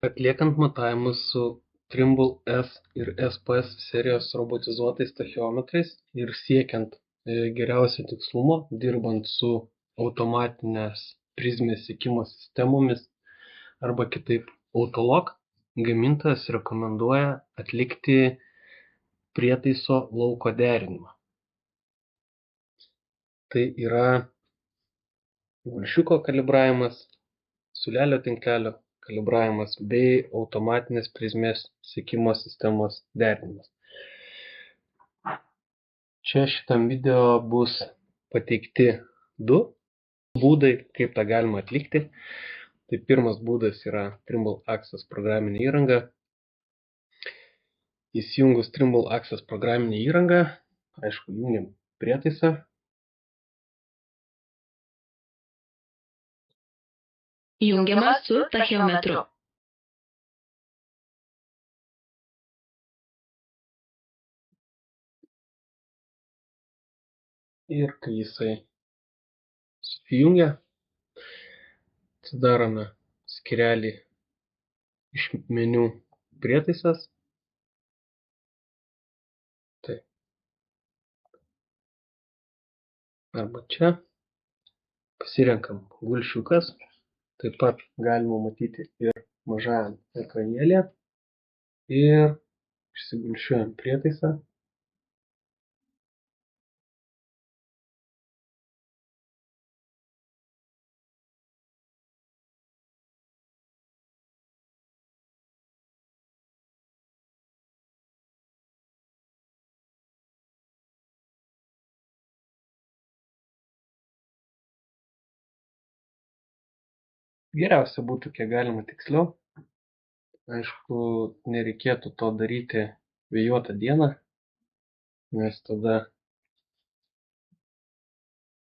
Atliekant matavimus su Trimble S ir SPS serijos robotizuotais tachiometrais ir siekiant geriausio tikslumo, dirbant su automatinės prizmės sekimo sistemomis arba kitaip Autolock, gamintojas rekomenduoja atlikti prietaiso lauko derinimą. Tai yra gulšiuko kalibravimas, siūlelio tinklelio kalibravimas bei automatinės prizmės sekimo sistemos derinimas. Čia šitam video bus pateikti du būdai, kaip tą galima atlikti. Tai pirmas būdas yra Trimble Access programinė įranga. Įsijungus Trimble Access programinę įrangą, aišku, jungiam prietaisą. Jungiamas su tachiometru. Ir kai jisai susijungia, atsidarome skyrelį iš meniu prietaisas. Tai arba čia pasirenkam gulšiukas. Taip pat galima matyti ir mažajam ekranėlį ir išsigulšiuojam prietaisą. Geriausia būtų kiek galima tiksliau. Aišku, nereikėtų to daryti vėjuotą dieną, nes tada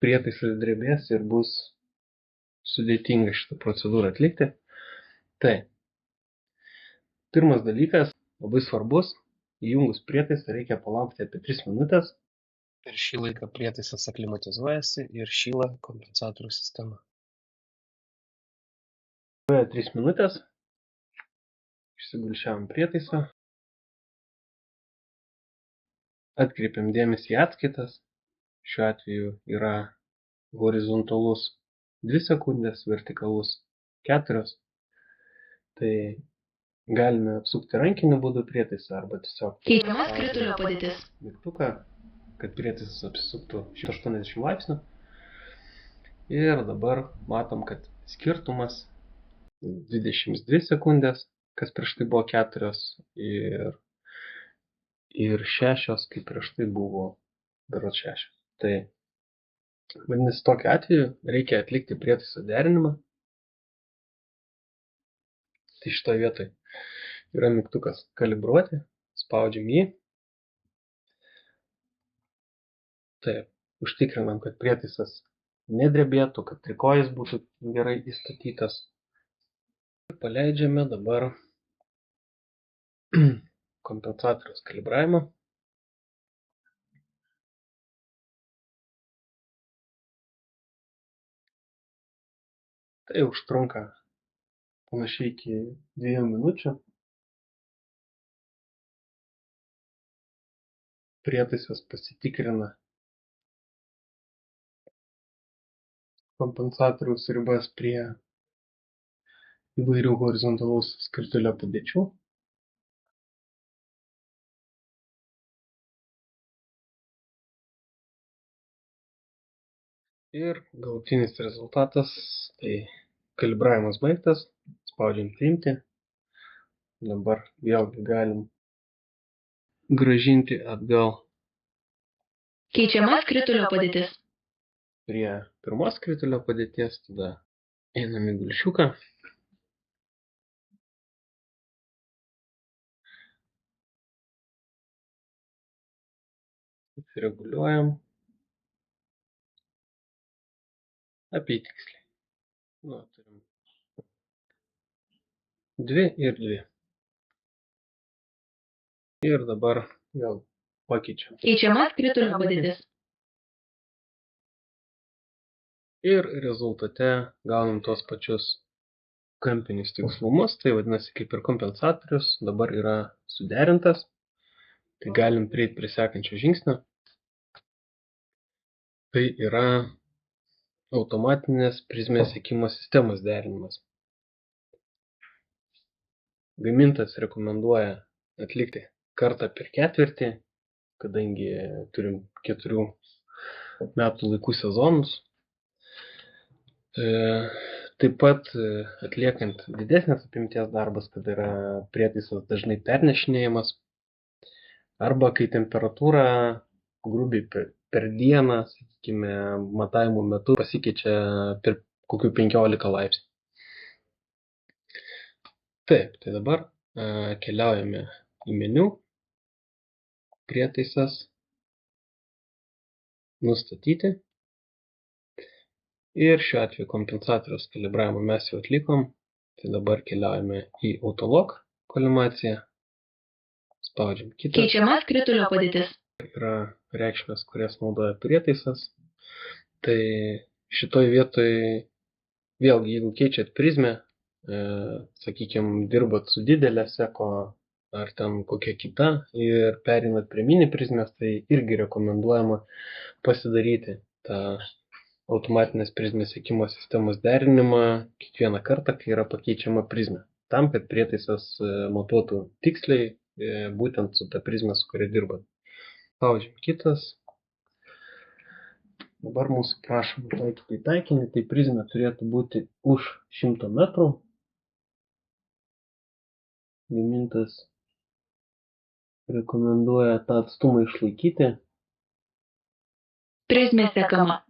prietaisas drebės ir bus sudėtinga šitą procedūrą atlikti. Tai pirmas dalykas, labai svarbus, įjungus prietaisą reikia palaukti apie 3 minutės. Per šį laiką prietaisas aklimatizuojasi ir šyla kompensatorių sistema. 3 minutės, išsigulšiavom prietaisą, atkreipiam dėmesį į atskaitas, šiuo atveju yra horizontalus 2 sekundės, vertikalus 4, tai galime apsukti rankiniu būdu prietaisą arba tiesiog Keičiama skritulio padėtis. mygtuką, kad prietaisas apsisuktų 180 laipsnių. Ir dabar matom, kad skirtumas 22 sekundės, kas prieš tai buvo 4 ir 6, kaip prieš tai buvo berods 6. Tai vadinasi, tokiu atveju reikia atlikti prietaiso derinimą. Tai šitoje vietoje yra mygtukas kalibruoti, spaudžiam jį. Taip, užtikrinam, kad prietaisas nedrebėtų, kad trikojis būtų gerai įstatytas. Paleidžiame dabar kompensatoriaus kalibravimą. Tai užtrunka panašiai iki 2 minučių. Prietaisas pasitikrina kompensatoriaus ribas prie įvairių horizontalaus skritulio padėčių. Ir galutinis rezultatas, tai kalibravimas baigtas, spaudžiam priimti. Dabar vėlgi galim grąžinti atgal Keičiama skritulio padėtis. prie pirmos skritulio padėties, tada einam į gulšiuką. Reguliuojam apytiksliai. Turim 2 ir 2. Ir dabar vėl pakeičiam. Keičiama skritulio padėtis. Ir rezultate gaunam tos pačius kampinis tikslumus, tai vadinasi kaip ir kompensatorius, dabar yra suderintas. Tai galim prieiti prie sekančio žingsnio. Tai yra automatinės prizmės sekimo sistemos derinimas. Gamintojas rekomenduoja atlikti kartą per ketvirtį, kadangi turim 4 metų laikų sezonus. Taip pat atliekant didesnės apimties darbas, kada yra prietaisas dažnai pernešinėjimas, arba kai temperatūra grubiai per dieną, sakykime, matavimų metu pasikeičia per kokių 15 laipsnių. Taip, tai dabar keliaujame į meniu, prietaisas, nustatyti. Ir šiuo atveju kompensatoriaus kalibravimą mes jau atlikom. Tai dabar keliaujame į Autolock kolimaciją. Spaudžiam kitą. Keičiama skritulio padėtis. Yra reikšmės, kurias naudoja prietaisas. Tai šitoj vietoj, vėlgi, jeigu keičiat prizmę, sakykime, dirbat su didelė seko ar ten kokia kita ir perinat prie mini prizmės, tai irgi rekomenduojama pasidaryti tą automatinės prizmės sekimo sistemos derinimą kiekvieną kartą, kai yra pakeičiama prizmė. Tam, kad prietaisas matuotų tiksliai būtent su ta prizmė, su kuria dirbat. Spaudžiam kitas. Dabar mūsų prašom taikyti taikinį, tai prizmė turėtų būti už 100 metrų. Gamintojas rekomenduoja tą atstumą išlaikyti. Prizmė sekama.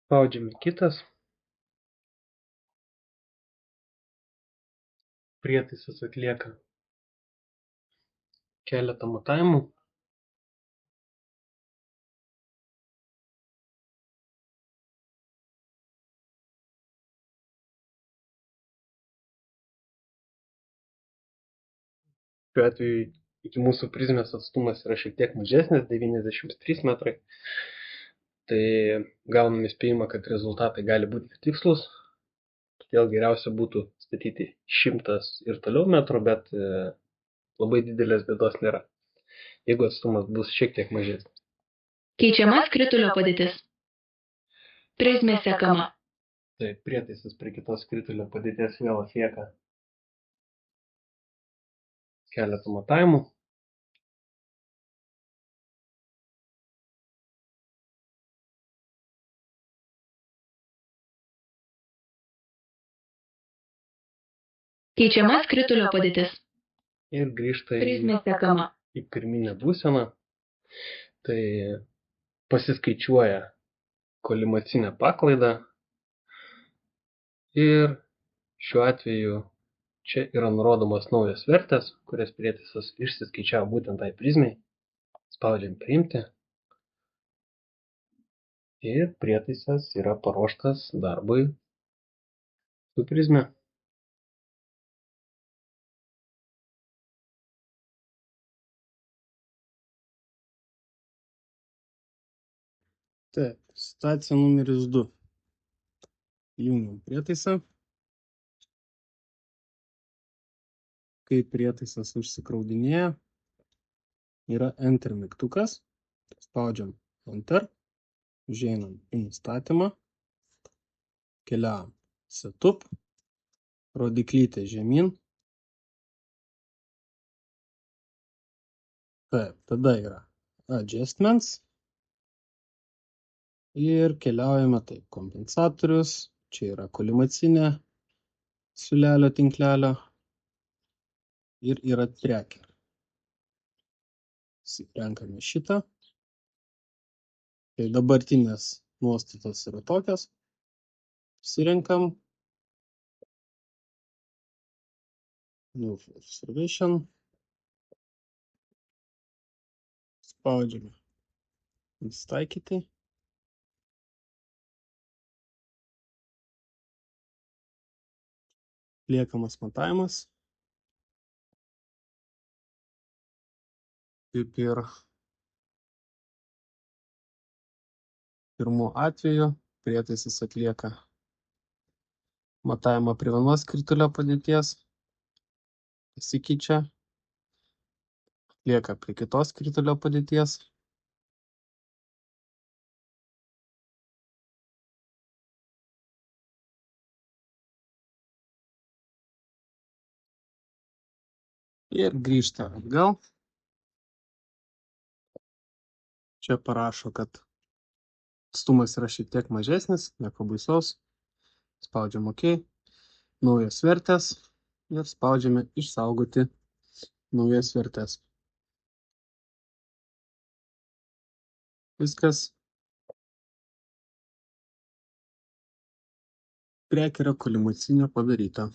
Spaudžiame kitas. Prietaisas atlieka keletą matavimų. Šiuo atveju iki mūsų prizmės atstumas yra šiek tiek mažesnis, 93 metrai. Tai gauname spėjimą, kad rezultatai gali būti netikslus. Todėl geriausia būtų statyti 100 ir toliau metrų, bet labai didelės bėdos nėra, jeigu atstumas bus šiek tiek mažesnis. Keičiama skritulio padėtis. Prizmė sekama. Taip, prietaisas prie kitos skritulio padėties vėl atlieka keletą matavimų. Keičiama skritulio padėtis. Ir grįžta Prizmė sekama. į pirminę būseną. Tai pasiskaičiuoja kolimacinę paklaidą. Ir šiuo atveju čia yra nurodomos naujos vertės, kurias prietaisas išsiskaičiavo būtent tai prizmei. Spaudžiam priimti. Ir prietaisas yra paruoštas darbui su prizme. Taip, situacija numeris 2. Jungiam prietaisą. Kai prietaisas užsikraudinėja, yra Enter mygtukas. Spaudžiam Enter. Užeinam į nustatymą. Keliaujam Setup. Rodiklytė žemyn. Taip, tada yra Adjustments. Ir keliaujame taip, kompensatorius. Čia yra kolimacinė siūlelio tinklelio. Ir yra tracker. Renkame šitą. Tai dabartinės nuostatos yra tokios. Pasirenkam. New observation. Spaudžiame. Įstaikyti. Liekamas matavimas. Kaip ir pirmu atveju prietaisas atlieka matavimą prie vienos skritulio padėties, pasikeičia, atlieka prie kitos skritulio padėties. Ir grįžta atgal. Čia parašo, kad atstumas yra šiek tiek mažesnis, nieko baisaus. Spaudžiam OK, naujos vertės ir spaudžiame išsaugoti naujas vertės. Viskas. Prekerio kolimacinė padaryta.